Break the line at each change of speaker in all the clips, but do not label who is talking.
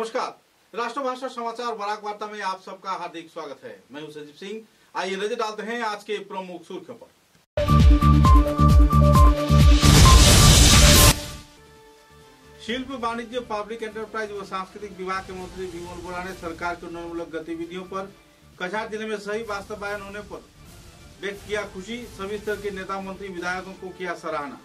नमस्कार। राष्ट्रभाषा समाचार बराक वार्ता में आप सबका हार्दिक स्वागत है। मैं हूं संजीव सिंह। आइए नजर डालते हैं आज के प्रमुख सुर्खियों पर। शिल्प वाणिज्य पब्लिक एंटरप्राइज व सांस्कृतिक विभाग के मंत्री विमल बोरा ने सरकार की उन्नयनमूलक गतिविधियों पर कछार जिले में सही वास्तवायन होने पर व्यक्त किया खुशी। सभी स्तर के नेता मंत्री विधायकों को किया सराहना।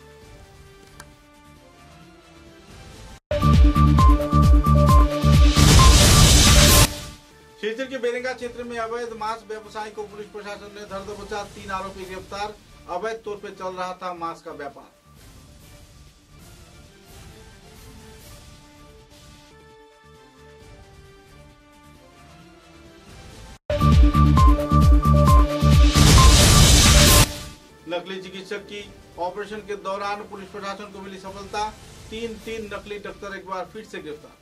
सिलचर के बेरेंगा क्षेत्र में अवैध मांस व्यवसायी को पुलिस प्रशासन ने धर दबोचा। 3 आरोपी गिरफ्तार। अवैध तौर पर चल रहा था मांस का व्यापार। नकली चिकित्सक की ऑपरेशन के दौरान पुलिस प्रशासन को मिली सफलता। 3 नकली डॉक्टर एक बार फिर से गिरफ्तार।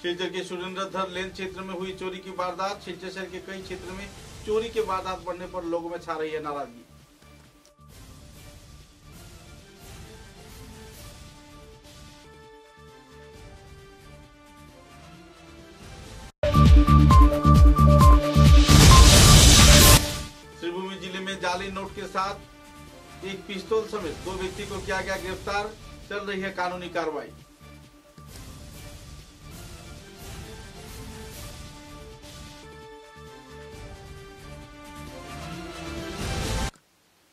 सिलचर के सुरेंद्रधर लेन क्षेत्र में हुई चोरी की वारदात। सिलचर शहर के कई क्षेत्र में चोरी के वारदात बढ़ने पर लोगों में छा रही है नाराजगी। श्रीभूमि जिले में जाली नोट के साथ एक पिस्तौल समेत 2 व्यक्ति को किया गया गिरफ्तार। चल रही है कानूनी कार्रवाई।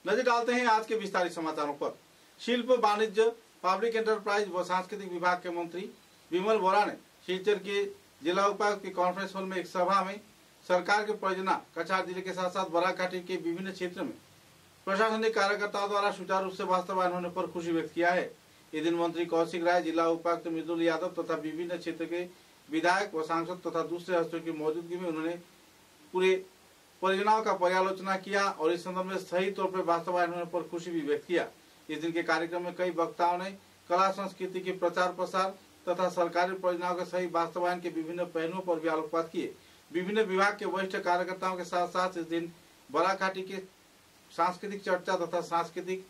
नजर डालते हैं आज के विस्तारित समाचारों पर। शिल्प वाणिज्य पब्लिक एंटरप्राइज व सांस्कृतिक विभाग के मंत्री विमल बोरा ने सिलचर के जिला उपायुक्त के कॉन्फ्रेंस हॉल में एक सभा में सरकार की परियोजना कछार जिले के साथ साथ बराक घाटी के विभिन्न क्षेत्र में प्रशासनिक कार्यकर्ताओं द्वारा सुचारू रूप से वास्तवायन होने पर खुशी व्यक्त किया है। इस दिन मंत्री कौशिक राय, जिला उपायुक्त मृदुल यादव तथा विभिन्न क्षेत्र के विधायक व सांसद तथा दूसरे हस्तों की मौजूदगी में उन्होंने पूरे परियोजनाओं का पर्यालोचना किया और इस संदर्भ में सही तौर पर वास्तवायन होने पर खुशी भी व्यक्त किया। इस दिन के कार्यक्रम में कई वक्ताओं ने कला संस्कृति के प्रचार प्रसार तथा सरकारी परियोजनाओं के सही वास्तवायन के विभिन्न पहलुओं पर भी आलोकपात किए। विभिन्न विभाग के वरिष्ठ कार्यकर्ताओं के साथ साथ इस दिन बराक घाटी के सांस्कृतिक चर्चा तथा सांस्कृतिक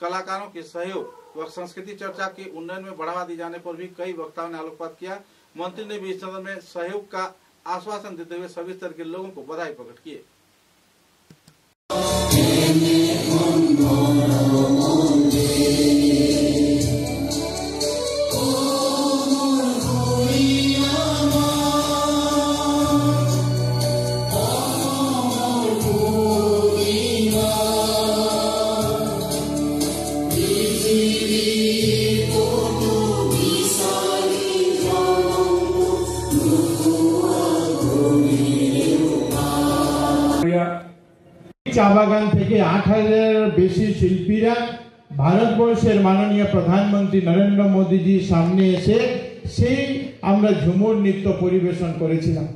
कलाकारों के सहयोग व संस्कृति चर्चा के उन्नयन में बढ़ावा दिए जाने पर भी कई वक्ताओं ने आलोकपात किया। मंत्री ने भी इस संदर्भ में सहयोग का आश्वासन देते हुए सभी स्तर के लोगों को बधाई प्रकट किए।
চা বাগান থেকে ৮,০০০-এর বেশি শিল্পীরা ভারতবর্ষের মাননীয় প্রধানমন্ত্রী নরেন্দ্র মোদীজির সামনে এসে সেই আমরা ঝুমুর নৃত্য পরিবেশন করেছিলাম।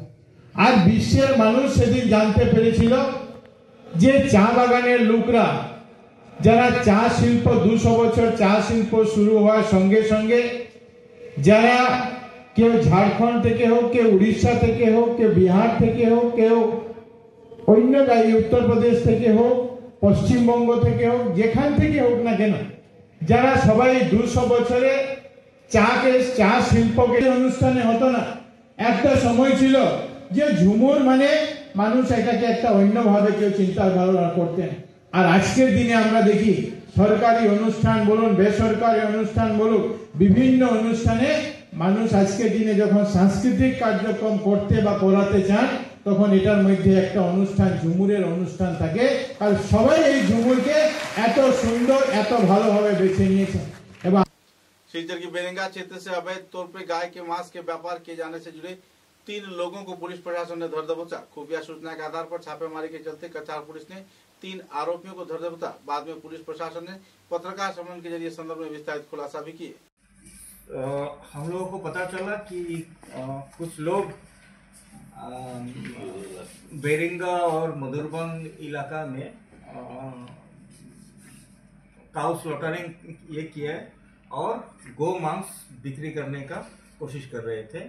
আর বিশ্বের মানুষ সেদিন জানতে পেরেছিল যে চা বাগানের লোকরা যারা চা শিল্প ২০০ বছর চা শিল্প শুরু হওয়ার সঙ্গে সঙ্গে যারা কেউ ঝাড়খণ্ড থেকে হোক, কেউ উড়িষ্যা থেকে হোক, কেউ বিহার থেকে হোক, কেউ অন্য রাজ্য উত্তর প্রদেশ থেকে হোক, পশ্চিমবঙ্গ থেকে হোক, যেখান থেকে হোক না কেন, যারা সবাই ২০০ বছরে চা শিল্পকে অনুষ্ঠানে হতো না। একটা সময় ছিল যে ঝুমুর মানে মানুষ এটাকে একটা অন্যভাবে কেউ চিন্তা ধারণা করতেন। আর আজকের দিনে আমরা দেখি সরকারি অনুষ্ঠান বলুন, বেসরকারি অনুষ্ঠান বলুন, বিভিন্ন অনুষ্ঠানে মানুষ আজকের দিনে যখন সাংস্কৃতিক কার্যক্রম করতে বা করাতে চান তখন এটার মধ্যে একটা অনুষ্ঠান ঝুমুরের অনুষ্ঠান থাকে। আর সবাই এই ঝুমুরকে এত সুন্দর এত ভালোভাবে বেছে নিয়েছে। এবং
सिलचर के बेरेंगा क्षेत्र से अवैध तौर पर गाय के मांस के व्यापार किए जाने से जुड़े 3 लोगों को पुलिस प्रशासन ने धर दबोचा। खुफिया सूचना के आधार पर छापेमारी के चलते कछार पुलिस ने 3 आरोपियों को धर दबोचा। बाद में पुलिस प्रशासन ने पत्रकार सम्मेलन के जरिए संदर्भ में विस्तारित खुलासा भी किए।
हम लोगों को पता चला कि कुछ लोग बेरेंगा और मधुरबन इलाका में काउ स्लॉटरिंग ये किया है और गो मांस बिक्री करने का कोशिश कर रहे थे।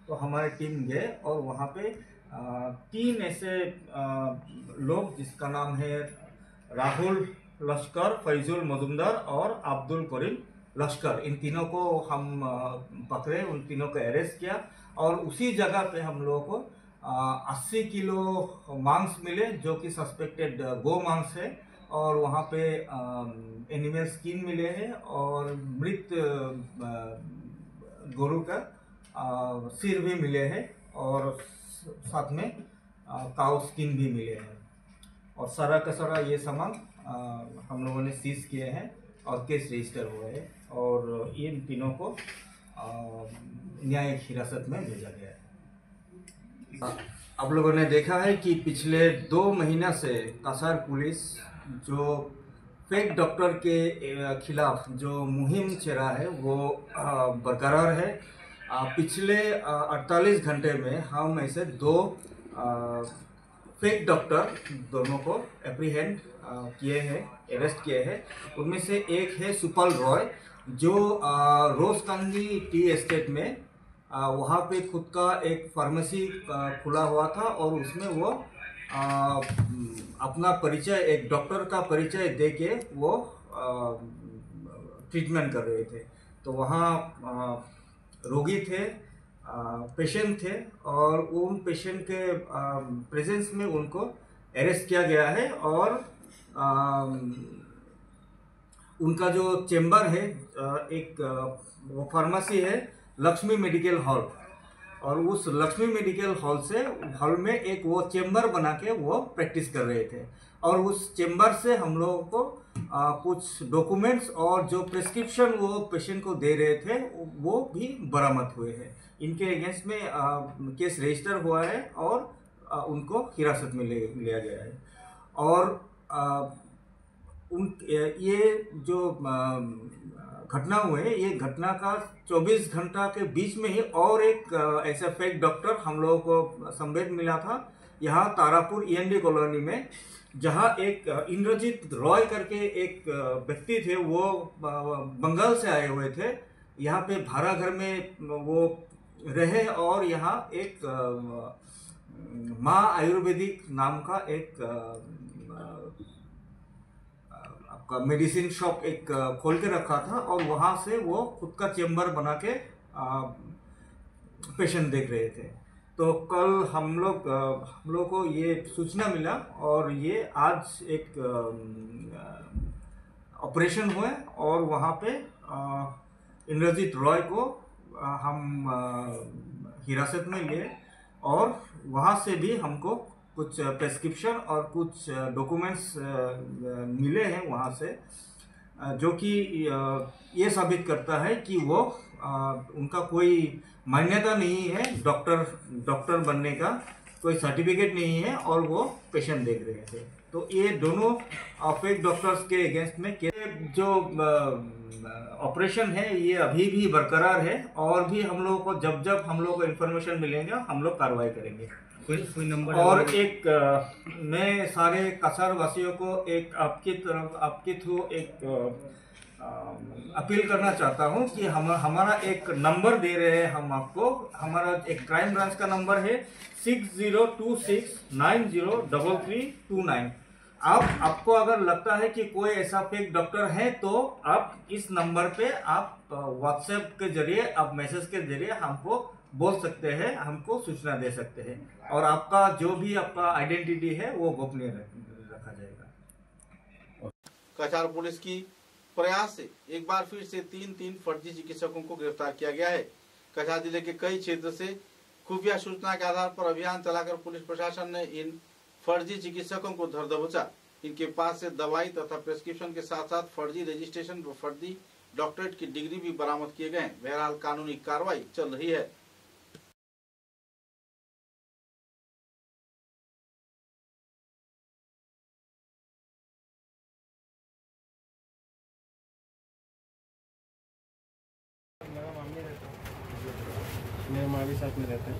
तो हमारी टीम गए और वहाँ पे तीन ऐसे लोग जिसका नाम है राहुल लश्कर, फैजुल मजुमदार और अब्दुल करीम लश्कर, इन तीनों को हम पकड़े, उन तीनों को अरेस्ट किया और उसी जगह पे हम लोगों को 80 किलो मांस मिले जो कि सस्पेक्टेड गो मांस है, और वहाँ पे एनिमल स्किन मिले हैं और मृत गोरू का सिर भी मिले हैं और साथ में काउ स्किन भी मिले हैं, और सारा का सारा ये सामान हम लोगों ने सीज किए हैं और केस रजिस्टर हुए हैं, और इन तीनों को न्यायिक हिरासत में भेजा गया है। आप लोगों ने देखा है कि पिछले 2 महीना से कसार पुलिस जो फेक डॉक्टर के खिलाफ जो मुहिम चला है वो बरकरार है। पिछले 48 घंटे में हम ऐसे 2 फेक डॉक्टर दोनों को एप्रीहेंड किए हैं, अरेस्ट किए हैं। उनमें से एक है सुपल रॉय जो रोजकांगी टी एस्टेट में वहाँ पे खुद का एक फार्मेसी खुला हुआ था और उसमें वो अपना परिचय, एक डॉक्टर का परिचय देके वो ट्रीटमेंट कर रहे थे। तो वहाँ रोगी थे, पेशेंट थे, और उन पेशेंट के प्रेजेंस में उनको अरेस्ट किया गया है, और उनका जो चेंबर है, एक वो फार्मेसी है लक्ष्मी मेडिकल हॉल, और उस लक्ष्मी मेडिकल हॉल में एक वो चेंबर बना के वो प्रैक्टिस कर रहे थे, और उस चेंबर से हम लोगों को कुछ डॉक्यूमेंट्स और जो प्रिस्क्रिप्शन वो पेशेंट को दे रहे थे वो भी बरामद हुए हैं। इनके अगेंस्ट में केस रजिस्टर हुआ है और उनको हिरासत में लिया गया है। और ये जो घटना हुए, ये घटना का 24 घंटा के बीच में ही और एक ऐसा फेक डॉक्टर हम लोगों को संवेद मिला था यहाँ तारापुर END कॉलोनी में, जहाँ एक इंद्रजीत रॉय करके एक व्यक्ति थे, वो बंगाल से आए हुए थे, यहाँ पे भाड़ा घर में वो रहे, और यहाँ एक माँ आयुर्वेदिक नाम का एक आपका मेडिसिन शॉप एक खोल के रखा था, और वहाँ से वो खुद का चेंबर बना के पेशेंट देख रहे थे। तो कल हम लोग को ये सूचना मिला और ये आज एक ऑपरेशन हुए, और वहाँ पे इंद्रजीत रॉय को हम हिरासत में लिए, और वहाँ से भी हमको कुछ प्रेस्क्रिप्शन और कुछ डॉक्यूमेंट्स मिले हैं वहाँ से, जो कि ये साबित करता है कि वो उनका कोई मान्यता नहीं है, डॉक्टर बनने का कोई सर्टिफिकेट नहीं है, और वो पेशेंट देख रहे थे। तो ये दोनों फेक डॉक्टर्स के अगेंस्ट में जो ऑपरेशन है ये अभी भी बरकरार है, और भी हम लोगों को जब हम लोगों को इन्फॉर्मेशन मिलेगा हम लोग कार्रवाई करेंगे। कोई नंबर और एक मैं सारे कसार वासियों को एक आपके थ्रू एक अपील करना चाहता हूं कि हमारा एक नंबर दे रहे हैं हम आपको। हमारा एक क्राइम ब्रांच का नंबर है 6026903329। आपको अगर लगता है कि कोई ऐसा फेक डॉक्टर है तो आप इस नंबर पे आप व्हाट्सएप के जरिए, आप मैसेज के जरिए हमको बोल सकते हैं, हमको सूचना दे सकते हैं, और आपका जो भी आपका आइडेंटिटी है वो गोपनीय रखा जाएगा।
कसार पुलिस की प्रयास से एक बार फिर से 3 फर्जी चिकित्सकों को गिरफ्तार किया गया है। कसार जिले के कई क्षेत्र से खुफिया सूचना के आधार पर अभियान चलाकर पुलिस प्रशासन ने इन फर्जी चिकित्सकों को धर दबोचा। इनके पास से दवाई तथा प्रेस्क्रिप्शन के साथ साथ फर्जी रजिस्ट्रेशन व फर्जी डॉक्टरेट की डिग्री भी बरामद किए गए। बहरहाल कानूनी कार्रवाई चल रही है।
मेरे माँ भी साथ में रहते हैं।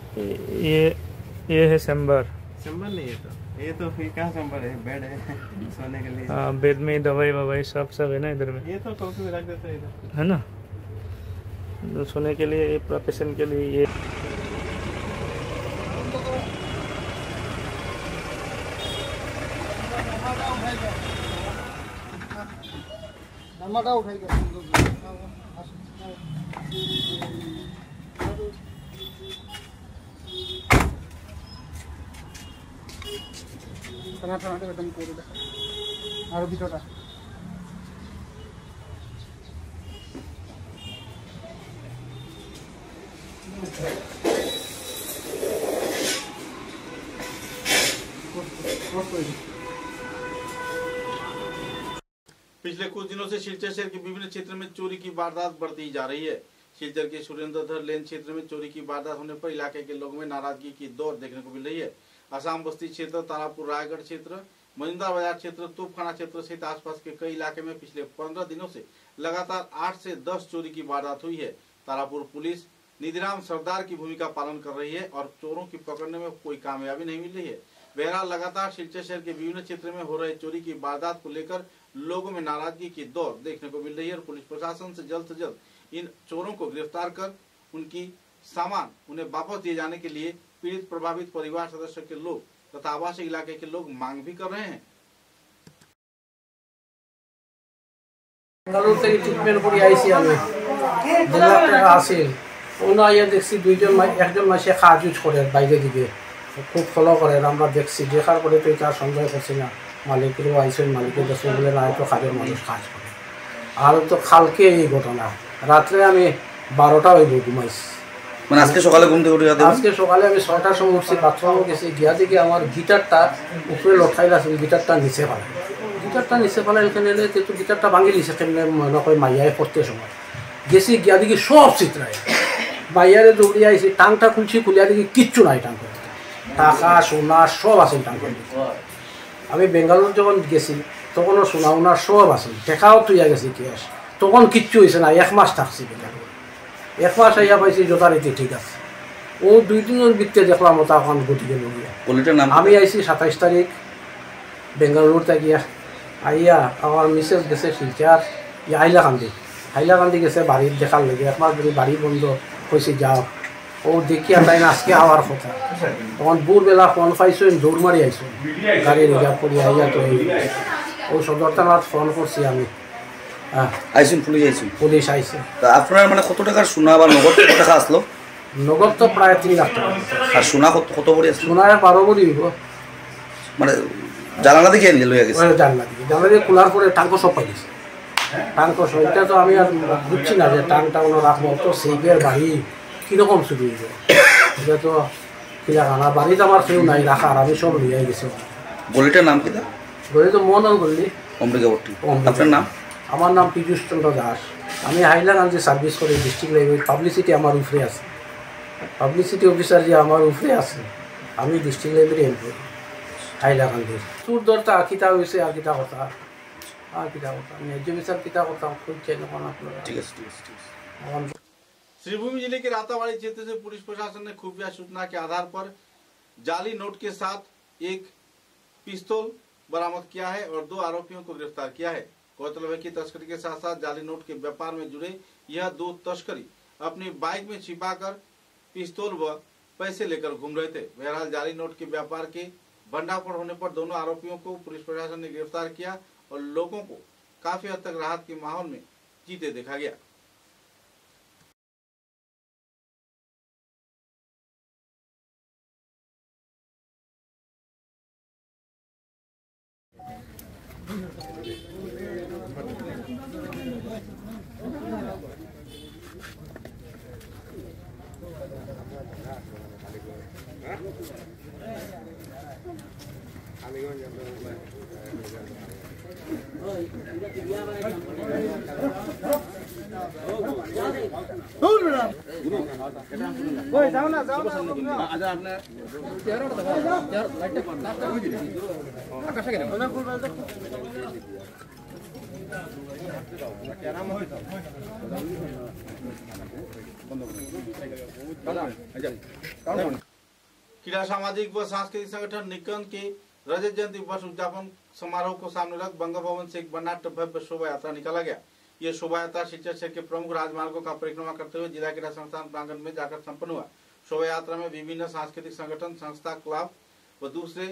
ये है चैम्बर
नहीं, ये तो फिर कहाँ चैम्बर है? बेड है सोने के लिए।
हाँ, बेड में दवाई ववाई सब है ना इधर में।
ये तो कॉफी में रख देते हैं इधर,
है ना, सोने के लिए, पेशेंट के लिए। ये
আর ভিতরটা
पिछले कुछ दिनों से सिलचर शहर के विभिन्न क्षेत्र में चोरी की वारदात बढ़ती जा रही है। सिलचर के सुरेंद्रधर लेन क्षेत्र में चोरी की वारदात होने पर इलाके के लोगों में नाराजगी की दौर देखने को मिल रही है। आसाम बस्ती क्षेत्र, तारापुर रायगढ़ क्षेत्र, मजिंदा बाजार क्षेत्र, तोपखाना क्षेत्र सहित आसपास के कई इलाके में पिछले 15 दिनों से लगातार 8 से 10 चोरी की वारदात हुई है। तारापुर पुलिस निधिराम सरदार की भूमिका पालन कर रही है और चोरों की पकड़ने में कोई कामयाबी नहीं मिल रही है। बहरहाल लगातार सिलचर शहर के विभिन्न क्षेत्र में हो रहे चोरी की वारदात को लेकर लोगों में नाराजगी की दौर देखने को मिल रही है और पुलिस प्रशासन से जल्द इन चोरों को गिरफ्तार कर उनकी सामान उन्हें वापस दिए जाने के लिए पीड़ित प्रभावित परिवार सदस्य के लोग तथा आवासीय इलाके के लोग मांग भी कर रहे हैं।
बेंगालुरु থেকে ট্রিটমেন্ট করে আইছি আমি 2 লাখ টাকা আছে ওনা আইয়া দেখছি একজন মাসে খাওয়া ইউজ করে বাইরে দিকে খুব ফলো করে আমরা দেখছি দেখার পরে তো এটা সন্দেহ করছি না মালিকেরও আইসেন মালিকের কাছে বলে না তো খাদের মানুষ কাজ করে আর তো কালকে এই ঘটনা রাত্রে আমি 12টা হইব ঘুমাইছি
মানে আজকে সকালে ঘুম থেকে উঠে
আজকে সকালে আমি 6টার সময় উঠছি বাথরুমে গেছি গিয়া দেখি আমার গিটারটা উপরে লটকাইলা আছে গিটারটা নিচে ফেলা গিটারটা নিচে ফেলা এখানে এলে তো গিটারটা ভাঙি দিছে কেমনে মনে করে মাইয়ায় পড়তে সময় গেছি গিয়া দেখি সব চিত্রায় মাইয়ারে দৌড়িয়ে আইছি টাংটা খুলছি খুলিয়া দেখি কিচ্ছু নাই টাং টাকা সোনা সব আছে টাং আমি বেঙ্গালুরু যখন গেছি তখনও সোনা ওনার সব আছে দেখাও তুইয়া গেছি কি আস তখন কিচ্ছু হয়েছে না 1 মাস থাকছি বেঙ্গালুরু 1 মাস আইয়া পাইছি যথারীতি ঠিক আছে ও 2 দিনের ভিতরে দেখলাম ওটা এখন গতিকে লগিয়া আমি আইছি 27 তারিখ বেঙ্গালুরু থেকে আইয়া আমার মিসেস গেছে শিলচর হাইলাকান্দি গেছে বাড়ির দেখার লেগে 1 মাস ধরে বাড়ি বন্ধ হয়েছে যাও ও দেখি তাই না আজকে আওয়ার কথা তখন ভোরবেলা ফোন পাইছো দৌড় মারি আইসো গাড়ি রিজার্ভ করি আইয়া তো ও সদর থানাত ফোন করছি আমি
আইসুন পুলিশ আইছে আপনার মানে কত টাকার সোনা বা নগদ কত টাকা আসলো
নগদ তো প্রায় 3 লাখ টাকা
আর সোনা কত ভরি আসলো
সোনা 12 ভরি হইব
মানে জানালা দিকে নিয়ে লইয়া গেছে
জানালা দিয়ে খোলার পরে টাঙ্ক সব পাই গেছে টাঙ্ক সবটা তো আমি আর বুঝছি না যে টাংটা ওনা রাখবো তো সেইবের বাড়ি কীরকম শুরু হইব এটা তো কিনা খানা বাড়িতে আমার কেউ নাই রাখার আমি সব নিয়ে গেছি
গলিটার নাম কি
গলি তো মনন গলি
অম্বিকাবর্তী আপনার নাম
আমার নাম পীযুষ চন্দ্র দাস আমি হাইলাকান্দি সার্ভিস করি ডিস্ট্রিক্ট লাইব্রেরি পাবলিসিটি আমার উপরে আছে পাবলিসিটি অফিসার যে আমার উপরে আছে আমি ডিস্ট্রিক্ট লাইব্রেরি এমপ্লয়ি হাইলাকান্দির চুর দরটা কিতা হয়েছে আর কিতা কথা ন্যায্য বিচার কিতা কথা খুঁজছে
ঠিক আছে
श्रीभूमि जिले के रातावाड़ी क्षेत्र से पुलिस प्रशासन ने खुफिया सूचना के आधार पर जाली नोट के साथ एक पिस्तौल बरामद किया है और 2 आरोपियों को गिरफ्तार किया है। गौरतलब है कि तस्करी के साथ साथ जाली नोट के व्यापार में जुड़े यह 2 तस्करी अपनी बाइक में छिपाकर पिस्तौल व पैसे लेकर घूम रहे थे। बहरहाल जाली नोट के व्यापार के भंडाफोड़ होने पर दोनों आरोपियों को पुलिस प्रशासन ने गिरफ्तार किया और लोगों को काफी हद तक राहत के माहौल में जीते देखा गया। क्रीड़ा सामाजिक व सांस्कृतिक संगठन निकन के रजत जयंती वर्ष उद्यापन समारोह को सामने रख बंग भवन से एक वर्णाढ्य भव्य शोभा यात्रा निकाला गया। यह शोभा यात्रा सिलचर शहर के प्रमुख राजमार्गों का परिक्रमा करते हुए जिला क्रीड़ा संस्थान प्रांगण में जाकर संपन्न हुआ। शोभा यात्रा में विभिन्न सांस्कृतिक संगठन, संस्था, क्लब व दूसरे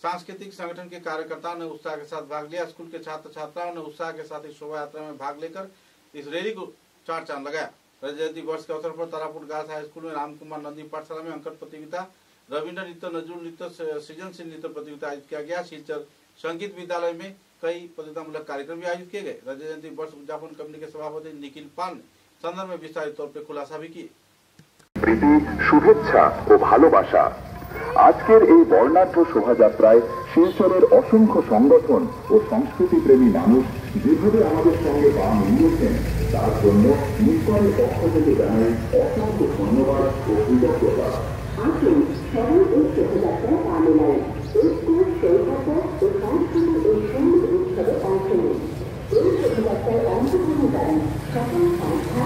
सांस्कृतिक संगठन के कार्यकर्ताओं ने उत्साह के साथ भाग लिया। स्कूल के छात्र छात्राओं ने उत्साह के साथ इस शोभा यात्रा में भाग लेकर इस रैली को चार चांद लगाया। रजत जयंती वर्ष के अवसर पर तारापुर गर्ल्स हाई स्कूल में राम कुमार नंदी पाठशाला में अंकन प्रतियोगिता, रविंद्र नृत्य, नजरुल नृत्य, सृजनशील नृत्य प्रतियोगिता आयोजित किया गया। शिलचर संगीत विद्यालय में कई प्रतियोगितामूलक कार्यक्रम भी आयोजित किए गए। रजत जयंती वर्ष उद्यापन कमेटी के सभापति निखिल पाल ने संदर्भ में विस्तारित तौर पर खुलासा भी किए।
প্রীতি, শুভেচ্ছা ও ভালোবাসা। আজকের এই বর্ণাঢ্য শোভাযাত্রায় শিলচরের অসংখ্য সংগঠন ও সংস্কৃতিপ্রেমী মানুষ যেভাবে আমাদের সঙ্গে পা মিলিয়েছেন তার জন্য নিকটের পক্ষ থেকে জানাই অসংখ্য ধন্যবাদ ও কৃতজ্ঞতা। আসুন সবাই এই শোভাযাত্রায় পা মেলান। ঐক্য, সৌহার্দ্য ও সংস্কৃতির এই সুন্দর উৎসবে অংশ নিন। এই শোভাযাত্রায় অংশগ্রহণকারী সকল সংস্থা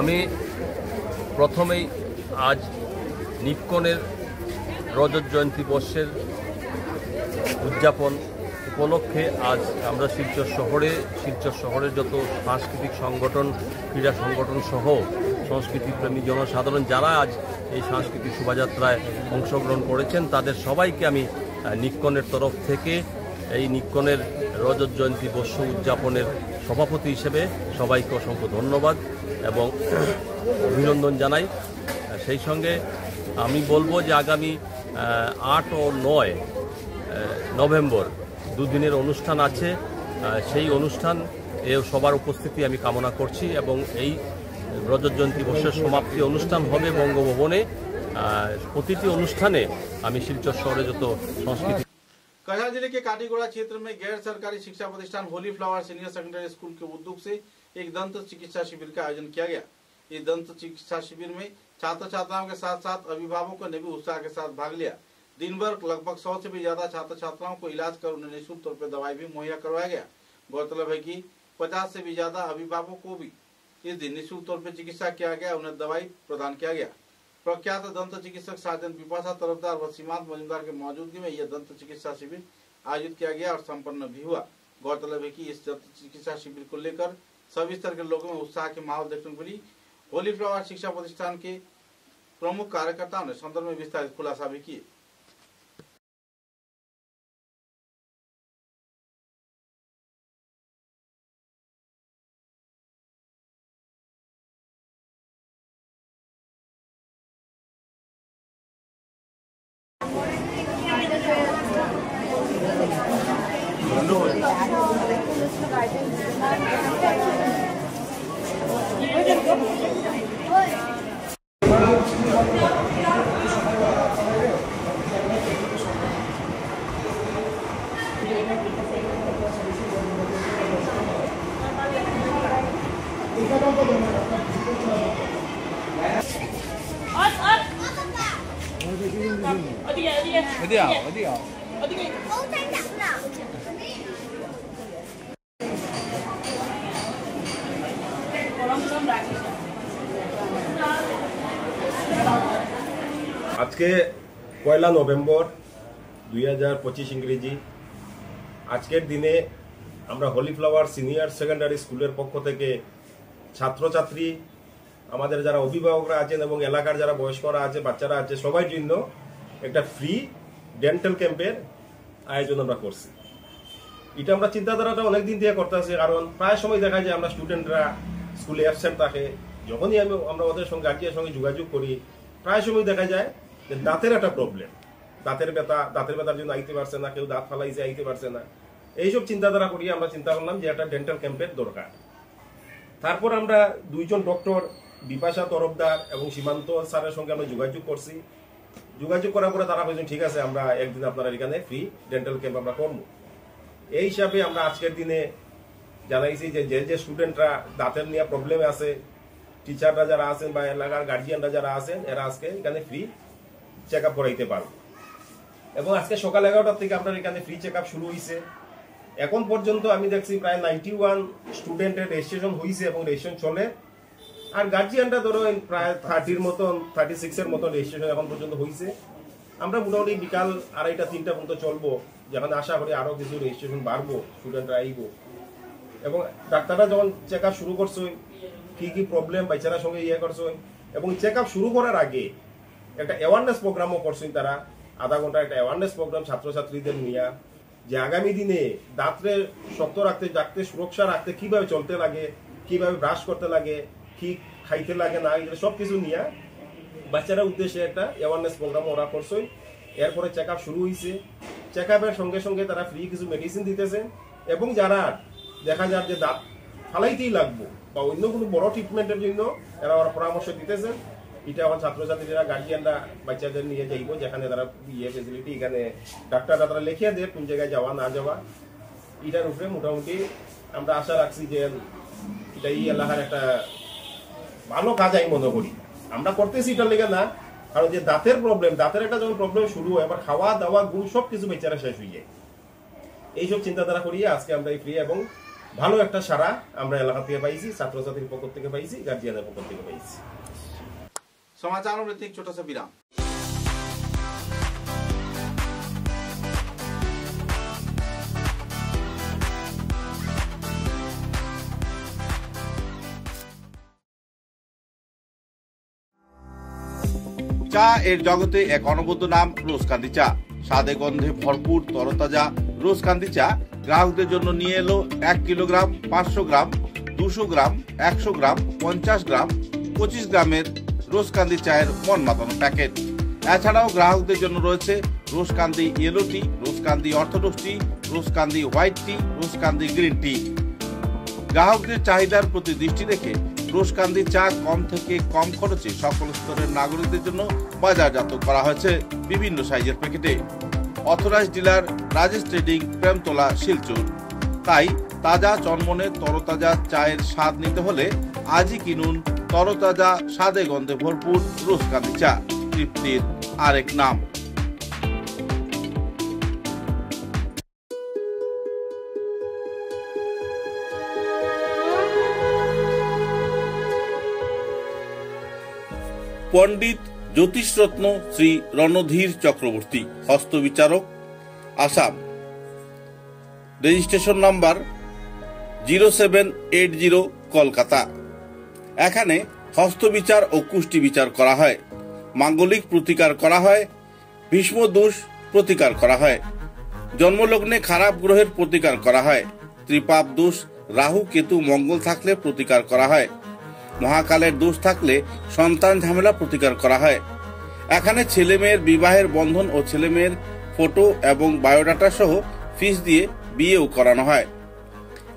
আমি প্রথমেই আজ নিপকনের রজত জয়ন্তী বর্ষের উদযাপন উপলক্ষে আজ আমরা শিলচর শহরের যত সাংস্কৃতিক সংগঠন, ক্রীড়া সংগঠন সহ সংস্কৃতিপ্রেমী জনসাধারণ যারা আজ এই সাংস্কৃতিক শোভাযাত্রায় অংশগ্রহণ করেছেন তাদের সবাইকে আমি নিপকনের তরফ থেকে এই নিপকনের রজত জয়ন্তী বর্ষ উদযাপনের সভাপতি হিসেবে সবাইকে অসংখ্য ধন্যবাদ এবং অভিনন্দন জানাই। সেই সঙ্গে আমি বলবো যে আগামী 8 ও 9 নভেম্বর দুদিনের অনুষ্ঠান আছে। সেই অনুষ্ঠান সবার উপস্থিতি আমি কামনা করছি এবং এই রজত জয়ন্তী বর্ষের সমাপ্তি অনুষ্ঠান হবে বঙ্গভবনে। প্রতিটি অনুষ্ঠানে আমি শিলচর শহরে যত সংস্কৃতি।
कछार जिले के काटीगोड़ा क्षेत्र में गैर सरकारी शिक्षा प्रतिष्ठान Holi flower senior secondary school के उद्योग से एक दंत चिकित्सा शिविर का आयोजन किया गया। इस दंत चिकित्सा शिविर में छात्र छात्राओं के साथ साथ अभिभावकों ने भी उत्साह के साथ भाग लिया। दिन भर लगभग 100 से भी ज्यादा छात्र छात्राओं को इलाज कर उन्हें निःशुल्क तौर पर दवाई भी मुहैया करवाया गया। गौरतलब है कि 50 से भी ज्यादा अभिभावकों को भी इस दिन निःशुल्क तौर पर चिकित्सा किया गया, उन्हें दवाई प्रदान किया गया। प्रख्यात दंत चिकित्सक साजन पिपासा तरफदार व सीमांत मजूमदार के मौजूदगी में यह दंत चिकित्सा शिविर आयोजित किया गया और संपन्न भी हुआ। गौरतलब है कि इस दंत चिकित्सा शिविर को लेकर सभी स्तर के लोगों में उत्साह की माहौल देखने को मिली। होली फ्लावर शिक्षा प्रतिष्ठान के प्रमुख कार्यकर्ताओं ने संदर्भ में विस्तारित खुलासा भी किए।
आज के 1 नवेम्बर 2025 इंग्रेजी आजकेर दिने আমরা হোলি ফ্লাওয়ার সিনিয়র সেকেন্ডারি স্কুলের পক্ষ থেকে ছাত্রছাত্রী আমাদের যারা অভিভাবকরা আছেন এবং এলাকার যারা বয়স্করা আছে বাচ্চারা আছে সবার জন্য একটা ফ্রি ডেন্টাল ক্যাম্পের আয়োজন আমরা করছি। এটা আমরা চিন্তাধারাটা অনেক দিন থেকে করতেছি, কারণ প্রায় সময় দেখা যায় আমরা স্টুডেন্টরা স্কুলে অ্যাবসেন্ট থাকে, যখনই আমরা ওদের সঙ্গে গার্জিয়ানের সঙ্গে যোগাযোগ করি প্রায় সময় দেখা যায় যে দাঁতের একটা প্রবলেম, দাঁতের ব্যথার জন্য আইতে পারছে না, কেউ দাঁত ফালাইছে আইতে পারছে না। এইসব চিন্তাধারা করি আমরা চিন্তা করলাম যে একটা ডেন্টাল ক্যাম্পের দরকার। তারপর আমরা দুইজন ডক্টর বিপাশা তরফদার এবং সীমান্ত স্যারের সঙ্গে আমরা যোগাযোগ করছি। যোগাযোগ করার পরে তারা বলছেন ঠিক আছে আমরা একদিন আপনারা এখানে ফ্রি ডেন্টাল ক্যাম্প আমরা করবো। এই হিসাবে আমরা আজকের দিনে জানাইছি যে যে স্টুডেন্টরা দাঁতের নিয়ে প্রবলেমে আছে, টিচাররা যারা আছেন বা এলাকার গার্জিয়ানরা যারা আছেন, এরা আজকে এখানে ফ্রি চেক আপ করাইতে পারবে। এবং আজকে সকাল 11টার থেকে আপনার এখানে ফ্রি চেক আপ শুরু হয়েছে। এখন পর্যন্ত আমি দেখছি প্রায় 91 স্টুডেন্টের রেজিস্ট্রেশন হয়েছে এবং রেজিস্ট্রেশন চলে। আর গার্জিয়ানরা ধরো প্রায় 30-এর মতন 36-এর মতন রেজিস্ট্রেশন এখন পর্যন্ত হয়েছে। আমরা মোটামুটি বিকাল 2:30-3টা পর্যন্ত চলবো, যেখানে আশা করি আরো কিছু রেজিস্ট্রেশন বাড়বো, স্টুডেন্টরা আইব। এবং ডাক্তাররা যখন চেক আপ শুরু করছে, কি কি প্রবলেম বাচ্চারা সঙ্গে করছে, এবং চেক আপ শুরু করার আগে একটা অ্যাওয়ারনেস প্রোগ্রামও করছেন তারা। আধা ঘন্টা একটা অ্যাওয়ারনেস প্রোগ্রাম ছাত্রছাত্রীদের নিয়ে, যে আগামী দিনে দাঁতরে শক্ত রাখতে সুরক্ষা রাখতে কিভাবে চলতে লাগে, কিভাবে ব্রাশ করতে লাগে, কি খাইতে লাগে না, এগুলো সবকিছু নিয়ে বাচ্চারা উদ্দেশ্যে একটা অ্যাওয়ারনেস প্রোগ্রাম ওরা করছে। এরপরে চেক আপ শুরু হয়েছে। চেক আপের সঙ্গে সঙ্গে তারা ফ্রি কিছু মেডিসিন দিতেছে, এবং যারা দেখা যায় যে দাঁত ফালাইতেই লাগবো বা অন্য কোনো বড় ট্রিটমেন্টের জন্য এরা ওরা পরামর্শ দিতেছে। এটা আমার ছাত্রছাত্রীরা গার্জিয়ানরা বাচ্চাদের নিয়ে যাইব, যেখানে তারা ফেসিলিটি এখানে ডাক্তাররা তারা লিখিয়ে দেয় কোন জায়গায় যাওয়া না যাওয়া। এটার উপরে মোটামুটি আমরা আশা রাখছি যে এটা এই এলাকার একটা ভালো কাজ আমি মনে করি। আমরা করতেছি এটার লেগে না, কারণ যে দাঁতের প্রবলেম, দাঁতের একটা যখন প্রবলেম শুরু হয়, আবার খাওয়া দাওয়া গুণ সবকিছু বেচারা শেষ হয়ে যায়। এইসব চিন্তাধারা করিয়ে আজকে আমরা এই ফ্রি এবং ভালো একটা সারা আমরা এলাকা থেকে পাইছি, ছাত্রছাত্রীর পক্ষ থেকে পাইছি, গার্জিয়ানের পক্ষ থেকে পাইছি।
समाचारों में एक छोटा सा विराम। চা এর জগতে এক অনবদ্য নাম রোজকান্দি চা। স্বাদে গন্ধে ভরপুর তরতাজা রোজকান্দি চা গ্রাহকদের জন্য নিয়ে এলো 1 কিলোগ্রাম, 500 গ্রাম, 200 গ্রাম, 100 গ্রাম, 50 গ্রাম, 25 গ্রামের রোজকান্দি চায়ের মন মাতানো প্যাকেট। এছাড়াও গ্রাহকদের জন্য রয়েছে রোজকান্দি ইয়েলো টি, রোজকান্দি অর্থোডক্স টি, রোজকান্দি হোয়াইট টি, রোজকান্দি গ্রিন টি। গ্রাহকদের চাহিদার প্রতি দৃষ্টি রেখে রোজকান্দি চা কম থেকে কম খরচে সকল স্তরের নাগরিকদের জন্য বাজারজাত করা হয়েছে বিভিন্ন সাইজের প্যাকেটে। Authorised dealer Rajesh trading, Premtala, Silchar. তাই তাজা চনমনে তরতাজা চায়ের স্বাদ নিতে হলে আজই কিনুন তরতাজা স্বাদে গন্ধে ভরপুর রোজকান্দি চা, তৃপ্তির আরেক নাম। পণ্ডিত জ্যোতিষরত্ন শ্রী রণধীর চক্রবর্তী, হস্তবিচারক, আসাম। Registration number 0780, Kolkata. এখানে হস্তবিচার ও কুষ্টি বিচার করা হয়, মাঙ্গলিক প্রতিকার করা হয়, ভীষ্ম দোষ প্রতিকার করা হয়, জন্মলগ্নে খারাপ গ্রহের প্রতিকার করা হয়, ত্রিপাপ দোষ, রাহু কেতু মঙ্গল থাকলে প্রতিকার করা হয়, মহাকালের দোষ থাকলে সন্তান ঝামেলা প্রতিকার করা হয়। এখানে ছেলে মেয়ের বিবাহের বন্ধন ও ছেলে মেয়ের ফটো এবং বায়োডাটা সহ ফিস দিয়ে বিয়েও করানো হয়।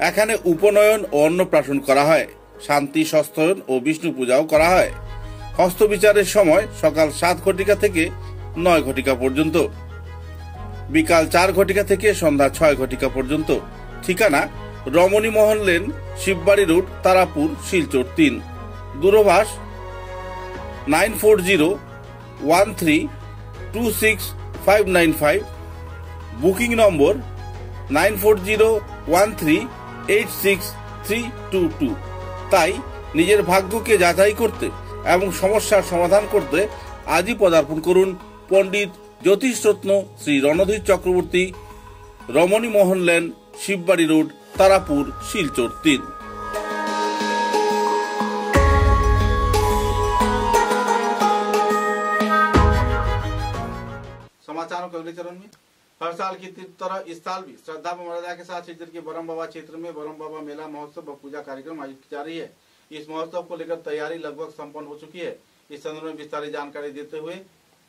এখানে উপনয়ন ও অন্নপ্রাশন করা হয়, শান্তি সস্তয়ন ও বিষ্ণু পূজাও করা হয়। হস্তবিচারের সময় সকাল 7 ঘটিকা থেকে 9 ঘটিকা পর্যন্ত, বিকাল 4 ঘটিকা থেকে সন্ধ্যা 6 ঘটিকা পর্যন্ত। ঠিকানা রমণী মোহন লেন, শিববাড়ি রোড, তারাপুর, শিলচর 3। দূরভাষ 9401326595। Booking number 9401386322। তাই নিজের ভাগ্যকে যাচাই করতে এবং সমস্যার সমাধান করতে আজই পদার্পণ করুন পণ্ডিত জ্যোতিষরত্ন শ্রী রণধীর চক্রবর্তী, রমণী মোহন লেন, শিববাড়ি রোড, तारापुर, शिलचर 3। समाचारों के अगले चरण में हर साल की तरह इस साल भी श्रद्धा व मर्यादा के साथ शिलचर के बरम बाबा क्षेत्र में बरम बाबा मेला महोत्सव व पूजा कार्यक्रम आयोजित की जा रही है। इस महोत्सव को लेकर तैयारी लगभग संपन्न हो चुकी है। इस संदर्भ में विस्तारित जानकारी देते हुए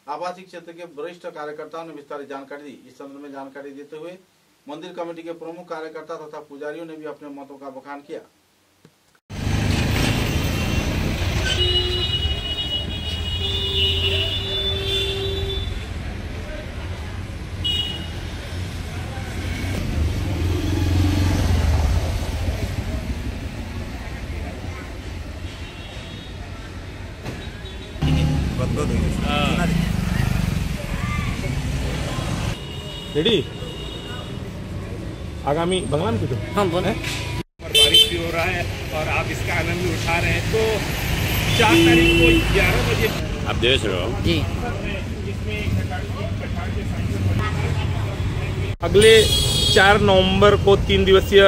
आवासीय क्षेत्र के वरिष्ठ कार्यकर्ताओं ने विस्तारित जानकारी दी। इस संदर्भ में जानकारी देते हुए मंदिर कमेटी के प्रमुख कार्यकर्ता तथा पुजारियों ने भी अपने मतों का बखान किया।
रेडी आगामी भगवान की
हम बोले
बारिश भी हो रहा है और आप इसका आनंद भी उठा रहे हैं। तो 4 तारीख को 11 बजे
आप देख रहे हो जी।
अगले 4 नवंबर को 3 दिवसीय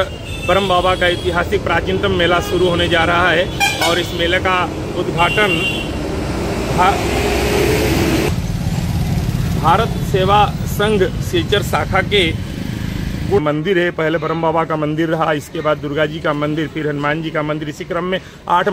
ब्रह्म बाबा का ऐतिहासिक प्राचीनतम मेला शुरू होने जा रहा है और इस मेले का उद्घाटन भारत सेवा संघ सिलचर शाखा के मंदिर है। पहले ब्रह्म बाबा का मंदिर रहा, इसके बाद दुर्गा जी का मंदिर, फिर हनुमान जी का मंदिर। इसी क्रम में 8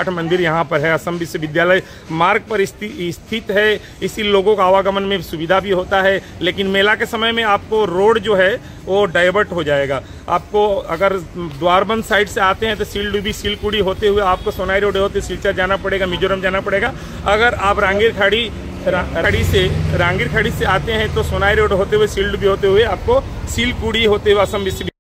मंदिर यहाँ पर है। असम विश्वविद्यालय मार्ग पर स्थित है, इसी लोगों का आवागमन में सुविधा भी होता है। लेकिन मेला के समय में आपको रोड जो है वो डाइवर्ट हो जाएगा। आपको अगर द्वारबंद साइड से आते हैं तो सिलडुबी सिलकुड़ी होते हुए आपको सोनाई रोड होते सिलचर जाना पड़ेगा, मिजोरम जाना पड़ेगा। अगर आप रांगीर खाड़ी से आते हैं तो सोनाई रोड होते हुए सिलडुबी होते हुए आपको सिलकुड़ी होते हुए असम विश्वविद्यालय।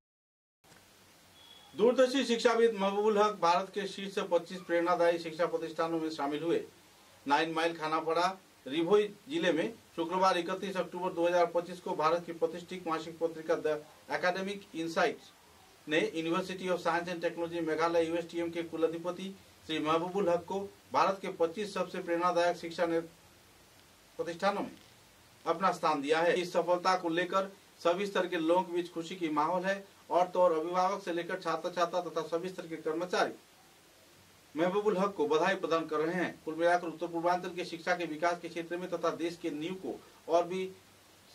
दूरदर्शी शिक्षाविद महबूबुल हक भारत के शीर्ष 25 प्रेरणादायी शिक्षा प्रतिष्ठानों में शामिल हुए। 9 माइल खानापाड़ा रिभोई जिले में शुक्रवार 31 अक्टूबर 2025 को भारत की प्रतिष्ठित मासिक पत्रिका द एकेडमिक इनसाइट्स ने university of science and technology Meghalaya USTM के कुलाधिपति श्री महबूबुल हक को भारत के 25 सबसे प्रेरणादायक शिक्षा प्रतिष्ठानों में अपना स्थान दिया है। इस सफलता को लेकर सभी स्तर के लोगों के बीच खुशी की माहौल है और तो और अभिभावक से लेकर छात्र छात्रा तथा सभी स्तर के कर्मचारी महबूबुल हक को बधाई प्रदान कर रहे हैं। कुल मिलाकर उत्तर पूर्वांचल के शिक्षा के विकास के क्षेत्र में तथा देश के नींव को और भी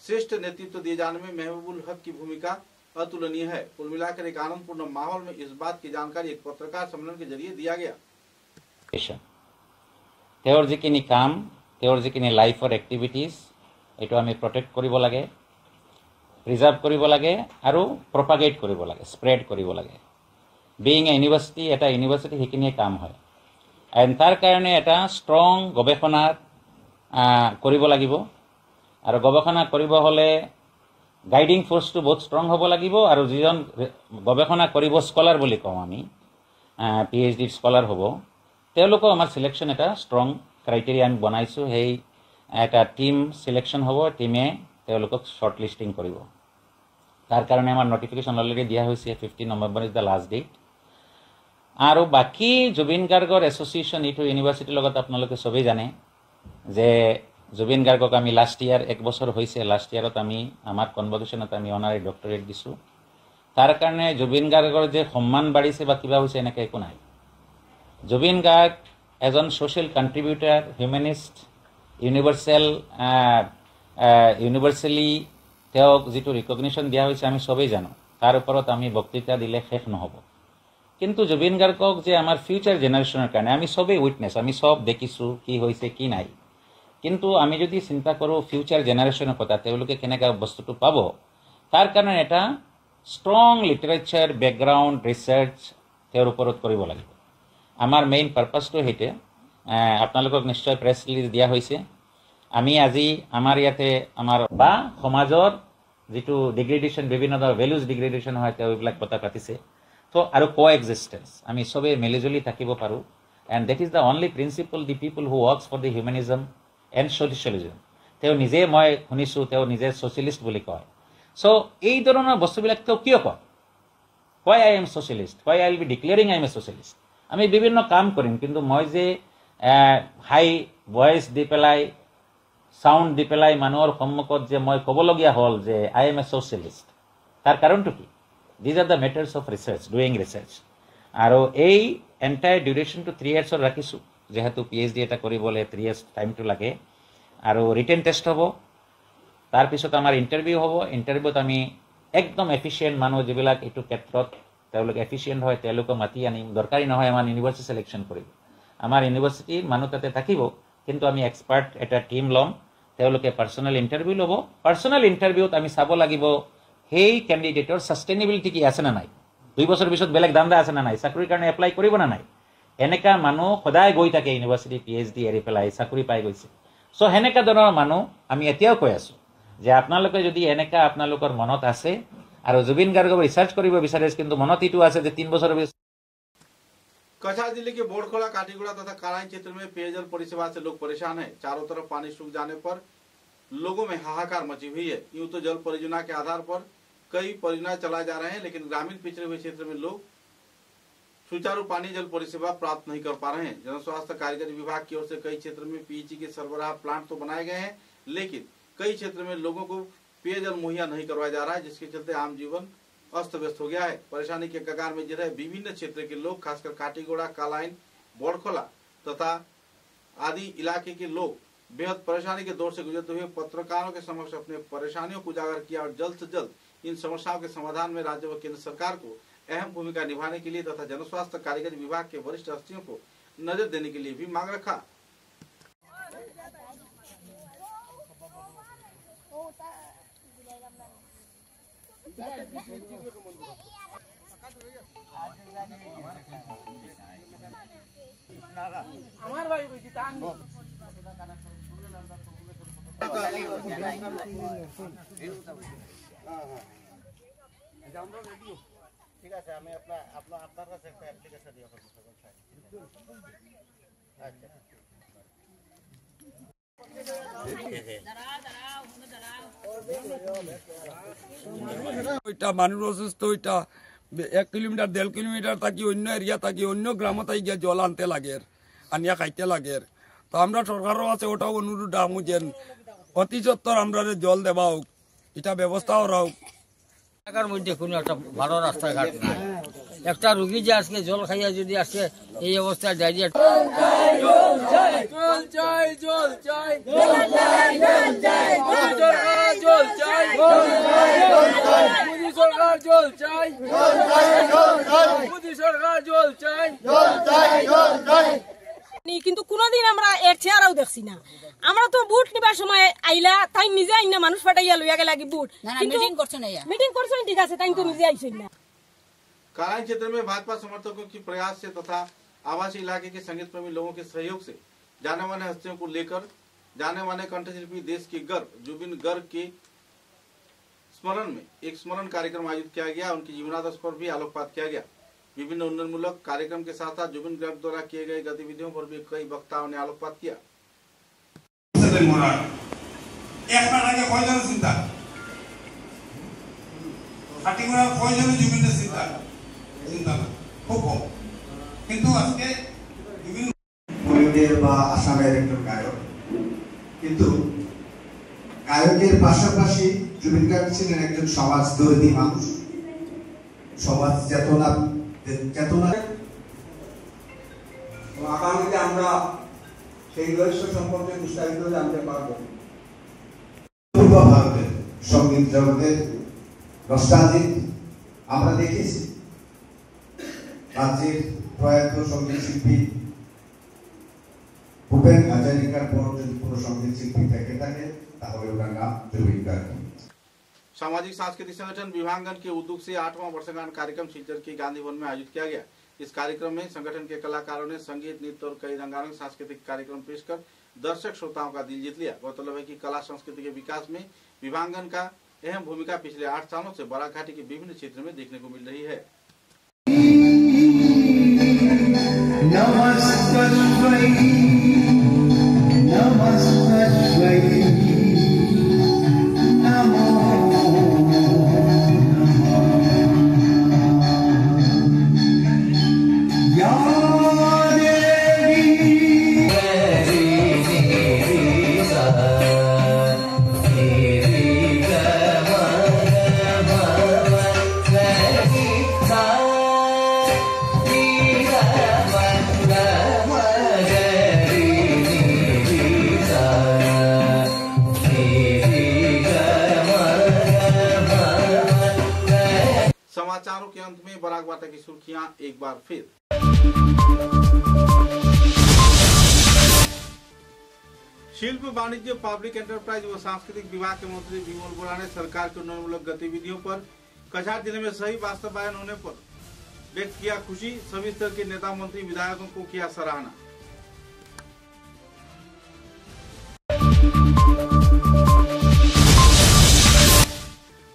श्रेष्ठ नेतृत्व दिए जाने में महबूबुल हक की भूमिका अतुलनीय है। कुल मिलाकर एक आनंदपूर्ण माहौल में इस बात की जानकारी एक पत्रकार सम्मेलन के जरिए दिया गया।
যিখিনি কাম যিখিনি লাইফৰ এক্টিভিটিজ এইটো আমি প্ৰটেক্ট কৰিব লাগে, প্ৰিজাৰ্ভ কৰিব লাগে আৰু প্ৰপাগেট কৰিব লাগে, স্প্ৰেড কৰিব লাগে। বিং এ ইউনিভাৰ্চিটি, এটা ইউনিভাৰ্চিটি সেইখিনিয়ে কাম হয়। এণ্ড তাৰ কাৰণে এটা ষ্ট্ৰং গৱেষণা কৰিব লাগিব আৰু গৱেষণা কৰিব হ'লে গাইডিং ফ'ৰ্চটো বহুত ষ্ট্ৰং হ'ব লাগিব আৰু যিজন গৱেষণা কৰিব স্কলাৰ বুলি কওঁ আমি, PhD স্কলাৰ হ'ব, তেওঁলোকৰ আমাৰ সিলেকশ্যন এটা ষ্ট্ৰং ক্ৰাইটেৰিয়া আমি বনাইছোঁ। সেই এটা টিম সিলেকশ্যন হ'ব, টিমে তেওঁলোকক শ্বৰ্ট লিষ্টিং কৰিব। তাৰ কাৰণে আমাৰ নটিফিকেশ্যন অলৰেডি দিয়া হৈছে, 15 November is the last date. আৰু বাকী জুবিন গাৰ্গৰ এছ'চিয়েশ্যন এইটো ইউনিভাৰ্চিটিৰ লগত আপোনালোকে চবেই জানে যে জুবিন গাৰ্গক আমি লাষ্ট ইয়াৰ 1 বছৰ হৈছে, লাষ্ট ইয়াৰত আমি আমাৰ কনভকেশ্যনত আমি অনাৰী ডক্টৰেট দিছোঁ। তাৰ কাৰণে জুবিন গাৰ্গৰ যে সন্মান বাঢ়িছে বা কিবা হৈছে এনেকৈ একো নাই। জুবিন গাৰ্গ এজন ছ'চিয়েল কণ্ট্ৰিবিউটাৰ, হিউমেনিষ্ট, ইউনিভাৰ্চেলি তেওঁক যিটো ৰিকগনিশ্যন দিয়া হৈছে আমি চবেই জানো, তাৰ ওপৰত আমি বক্তৃতা দিলে শেষ নহ'ব। কিন্তু জুবিন গাৰ্গক যে আমাৰ ফিউচাৰ জেনেৰেশ্যনৰ কাৰণে আমি চবেই উইটনেছ, আমি চব দেখিছোঁ কি হৈছে কি নাই। কিন্তু আমি যদি চিন্তা কৰোঁ ফিউচাৰ জেনেৰেশ্যনৰ কথা, তেওঁলোকে কেনেকৈ বস্তুটো পাব, তাৰ কাৰণে এটা ষ্ট্ৰং লিটাৰেচাৰ বেকগ্ৰাউণ্ড ৰিচাৰ্চ তেওঁৰ ওপৰত কৰিব লাগিব। আমাৰ মেইন পাৰ্পাছটো সেইটোৱে। আপোনালোকক নিশ্চয় প্ৰেছ ৰিলিজ দিয়া হৈছে। আমি আজি আমাৰ ইয়াতে আমাৰ বা সমাজৰ যিটো ডিগ্ৰেডেশ্যন, বিভিন্ন ধৰণৰ ভেলুজ ডিগ্ৰেডেশ্যন হয়, তেওঁ এইবিলাক কথা পাতিছে। তো আৰু কোএক্সিষ্টেঞ্চ, আমি চবেই মিলিজুলি থাকিব পাৰোঁ। And that is the only principle the people who works for the humanism and socialism. তেওঁ নিজে, মই শুনিছোঁ তেওঁ নিজে ছ'চিয়েলিষ্ট বুলি কয়। চ' এই ধৰণৰ বস্তুবিলাক তেওঁ কিয় কয়? Why I am socialist, why I will be declaring I am a socialist. আমি বিভিন্ন কাম কৰিম, কিন্তু মই যে হাই ভইচ দি পেলাই, চাউণ্ড দি পেলাই মানুহৰ সন্মুখত যে মই ক'বলগীয়া হ'ল যে আই এম এ ছ'চিয়েলিষ্ট, তাৰ কাৰণটো কি? These are the matters of research, doing research. আৰু এই এণ্টায়াৰ ডিউৰেশ্যনটো 3 ইয়াৰ্ছৰ ৰাখিছোঁ, যিহেতু PhD এটা কৰিবলৈ 3 ইয়াৰ্ছ টাইমটো লাগে। আৰু ৰিটেন টেষ্ট হ'ব, তাৰপিছত আমাৰ ইণ্টাৰভিউ হ'ব। ইণ্টাৰভিউত আমি একদম এফিচিয়েণ্ট মানুহ যিবিলাক এইটো ক্ষেত্ৰত তেওঁলোক এফিচিয়েণ্ট হয়, তেওঁলোকক মাতি আনিম। দৰকাৰী নহয় আমাৰ ইউনিভাৰ্চিটি চিলেকশ্যন কৰিব, আমাৰ ইউনিভাৰ্চিটিৰ মানুহ তাতে থাকিব, কিন্তু আমি এক্সপাৰ্ট এটা টীম ল'ম, তেওঁলোকে পাৰ্চনেল ইণ্টাৰভিউ ল'ব। পাৰ্চনেল ইণ্টাৰভিউত আমি চাব লাগিব সেই কেণ্ডিডেটৰ ছাষ্টেইনেবিলিটি কি আছে নে নাই, 2 বছৰ পিছত বেলেগ ধান্দা আছে নে নাই, চাকৰিৰ কাৰণে এপ্লাই কৰিব নে নাই। এনেকুৱা মানুহ সদায় গৈ থাকে ইউনিভাৰ্চিটি PhD এৰি পেলাই চাকৰি পাই গৈছে। চ' সেনেকুৱা ধৰণৰ মানুহ আমি এতিয়াও কৈ আছোঁ যে আপোনালোকে যদি এনেকুৱা আপোনালোকৰ মনত আছে আৰু জুবিন গাৰ্গক ৰিচাৰ্চ কৰিব বিচাৰে, কিন্তু মনত এইটো আছে যে 3 বছৰ
कछार जिले के बोड़खोला, काटीगुड़ा तथा काराई क्षेत्र में पेयजल परिसेवा से लोग परेशान हैं। चारों तरफ पानी सूख जाने पर लोगों में हाहाकार मची हुई है। यूं तो जल परियोजना के आधार पर कई परियोजना चलाए जा रहे हैं, लेकिन ग्रामीण पिछड़े हुए क्षेत्र में लोग सुचारू पानी जल परिसेवा प्राप्त नहीं कर पा रहे हैं। जन स्वास्थ्य कारीगरी विभाग की ओर से कई क्षेत्र में पीएचई के सरबराह प्लांट तो बनाए गए हैं, लेकिन कई क्षेत्र में लोगों को पेयजल मुहैया नहीं करवाया जा रहा है, जिसके चलते आम जीवन अस्त व्यस्त हो गया है। परेशानी के कगार में गिर रहे विभिन्न क्षेत्र के लोग, खासकर काटीगोड़ा, कालाइन, बोड़खोला तथा आदि इलाके के लोग बेहद परेशानी के दौर से गुजरते हुए पत्रकारों के समक्ष अपने परेशानियों को उजागर किया और जल्द से जल्द इन समस्याओं के समाधान में राज्य व केंद्र सरकार को अहम भूमिका निभाने के लिए तथा जन स्वास्थ्य कारीगरी विभाग के वरिष्ठ हस्तियों को नजर देने के लिए भी मांग रखा।
ঠিক আছে, আমি আপনার কাছে একটা অ্যাপ্লিকেশন দিয়ে করব। আচ্ছা
ওইটা মানুষ অসুস্থ, ওইটা 1 কিলোমিটার 1.5 কিলোমিটার থাকি অন্য এরিয়া থাকি অন্য গ্রামে তাই গিয়ে জল আনতে লাগে, আনিয়া খাইতে লাগে। তো আমরা সরকারও আছে ওটাও অনুরোধ আমু যেন অতি সত্তর আমরা জল দেওয়া হোক, এটা ব্যবস্থা করা হোক।
এলাকার মধ্যে কোনো একটা ভালো রাস্তাঘাট নাই। একটা রোগী যে আজকে জল খাইয়া যদি আজকে এই অবস্থায় ডায়রিয়া
কিন্তু কোনদিন আমরা এর চেহারাও দেখছি না। আমরা তো বুট নিবার সময় আইলা তাই নিজে আইনা মানুষ পাঠাইয়া লইয়া গেলা কি বুট মিটিং করছেন ঠিক আছে, তাই তো নিজে আইছেন ना।
कालाइन क्षेत्र में भाजपा समर्थकों की प्रयास से तथा आवासीय इलाके के संगीत प्रेमी लोगों के सहयोग से जाने माने हस्तियों को लेकर जाने माने कंठशिल्पी देश के गर्व जुबिन गर्ग के स्मरण में एक स्मरण कार्यक्रम आयोजित किया गया। उनकी जीवनादर्श पर भी आलोकपात किया गया। विभिन्न उन्नयनमूलक कार्यक्रम के साथ साथ जुबिन गर्ग द्वारा किए गए गतिविधियों पर भी कई वक्ताओं ने आलोकपात किया।
আসামের একজন গায়ক, কিন্তু গায়কের পাশাপাশি জুবিন গার্গ ছিলেন একজন সমাজদর্শী মানুষ, সমাজ চেতনা। আগামীতে আমরা সেই রহস্য সম্পর্কে বিস্তারিত জানতে পারবো। পূর্ব ভারতের সঙ্গীত জগতের নস্টালজিক আমরা দেখেছি। রাজ্যের প্রয়াত সঙ্গীত শিল্পী ভূপেন হাজারিকার পর যদি কোনো সঙ্গীত শিল্পী থেকে থাকে তাহলে ওনার নাম জুবিন গার্গ।
सामाजिक सांस्कृतिक संगठन विभांगन के उद्योग से 8वां वर्षगांठ कार्यक्रम सिलचर के गांधी भवन में आयोजित किया गया। इस कार्यक्रम में संगठन के कलाकारों ने संगीत, नृत्य और कई रंगारंग सांस्कृतिक कार्यक्रम पेश कर दर्शक श्रोताओं का दिल जीत लिया। गौरतलब है कि कला संस्कृति के विकास में विभांगन का अहम भूमिका पिछले 8 सालों से बराक घाटी के विभिन्न क्षेत्र में देखने को मिल रही है। समाचारों के अंत में बराक वार्ता की सुर्खियां एक बार फिर। शिल्प, वाणिज्य, पब्लिक एंटरप्राइज व सांस्कृतिक विभाग के मंत्री विमल बोरा ने सरकार की उन्नयनमूलक गतिविधियों पर कछार जिले में सही वास्तवायन होने पर व्यक्त किया खुशी। सभी स्तर के नेता, मंत्री, विधायकों को किया सराहना।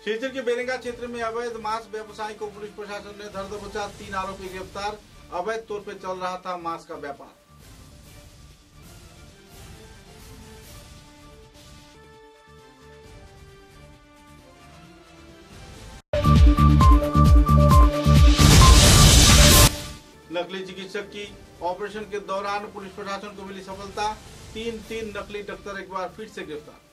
सिलचर के बेरेंगा क्षेत्र में अवैध मांस व्यवसायी को पुलिस प्रशासन ने धर दबोचा। 3 आरोपी गिरफ्तार। अवैध तौर पर चल रहा था मांस का व्यापार। नकली चिकित्सक की ऑपरेशन के दौरान पुलिस प्रशासन को मिली सफलता। 3 नकली डॉक्टर एक बार फिर से गिरफ्तार।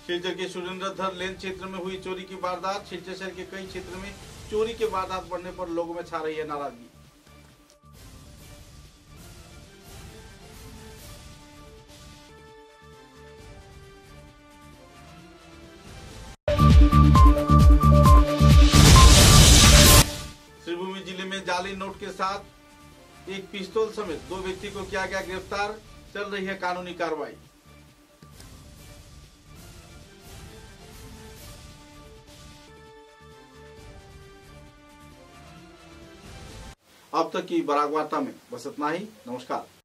सिलचर के सुरेंद्रधर लेन क्षेत्र में हुई चोरी की वारदात। सिलचर शहर के कई क्षेत्र में चोरी के वारदात बढ़ने पर लोगों में छा रही है नाराजगी। श्रीभूमि जिले में जाली नोट के साथ एक पिस्तौल समेत 2 व्यक्ति को किया गया गिरफ्तार। चल रही है कानूनी कार्रवाई। अब तक की बराक वार्ता में बस इतना ही। नमस्कार।